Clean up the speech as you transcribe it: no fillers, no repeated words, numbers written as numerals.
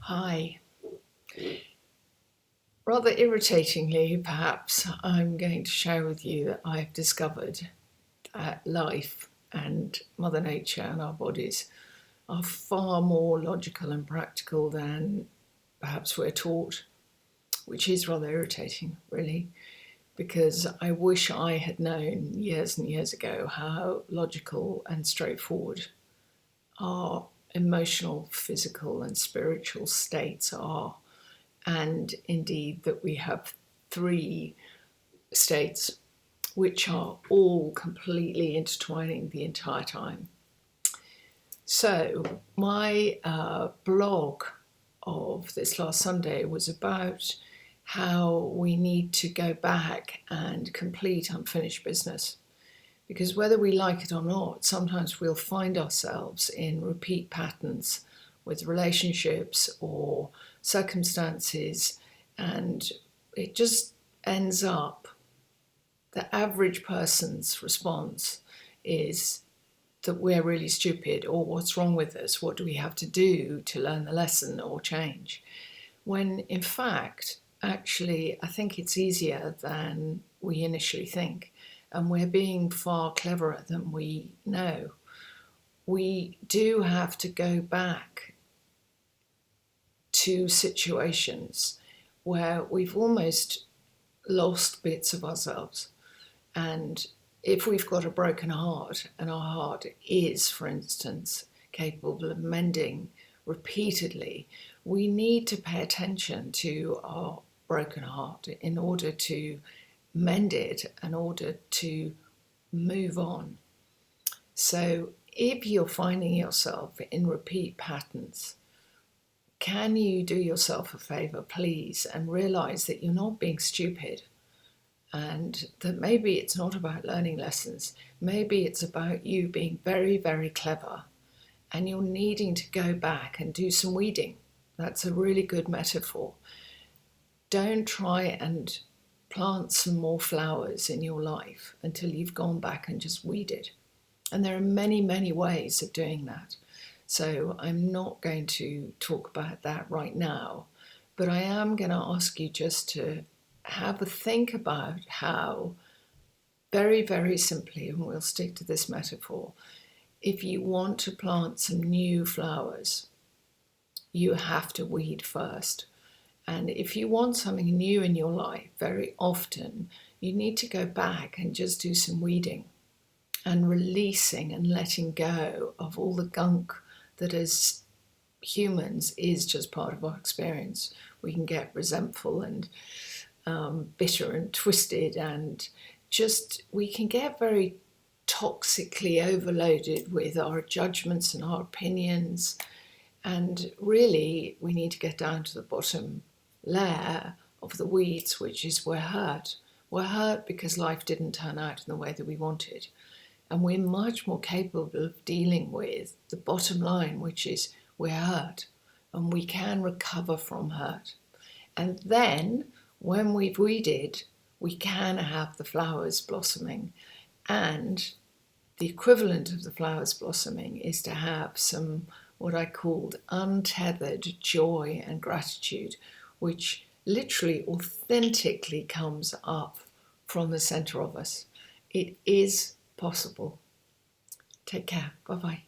Hi. Rather irritatingly, perhaps, I'm going to share with you that I've discovered that life and Mother Nature and our bodies are far more logical and practical than perhaps we're taught, which is rather irritating, really, because I wish I had known years and years ago how logical and straightforward our emotional, physical, and spiritual states are. And indeed that we have three states which are all completely intertwining the entire time. So my blog of this last Sunday was about how we need to go back and complete unfinished business. Because whether we like it or not, sometimes we'll find ourselves in repeat patterns with relationships or circumstances, and it just ends up, the average person's response is that we're really stupid, or what's wrong with us, what do we have to do to learn the lesson or change, when in fact, actually, I think it's easier than we initially think, and we're being far cleverer than we know. We do have to go back to situations where we've almost lost bits of ourselves. And if we've got a broken heart and our heart is, for instance, capable of mending repeatedly, we need to pay attention to our broken heart in order to mend it, in order to move on. So if you're finding yourself in repeat patterns, can you do yourself a favor, please, and realize that you're not being stupid, and that maybe it's not about learning lessons. Maybe it's about you being very, very clever, and you're needing to go back and do some weeding. That's a really good metaphor. Don't try and plant some more flowers in your life until you've gone back and just weeded. And there are many, many ways of doing that. So I'm not going to talk about that right now, but I am going to ask you just to have a think about how, very, very simply, and we'll stick to this metaphor, if you want to plant some new flowers, you have to weed first. And if you want something new in your life, very often you need to go back and just do some weeding and releasing and letting go of all the gunk that as humans is just part of our experience. We can get resentful and bitter and twisted, and just we can get very toxically overloaded with our judgments and our opinions. And really, we need to get down to the bottom layer of the weeds, which is we're hurt. We're hurt because life didn't turn out in the way that we wanted. And we're much more capable of dealing with the bottom line, which is we're hurt, and we can recover from hurt. And then when we've weeded, we can have the flowers blossoming. And the equivalent of the flowers blossoming is to have some, what I called untethered joy and gratitude, which literally authentically comes up from the center of us. It is possible. Take care. Bye-bye.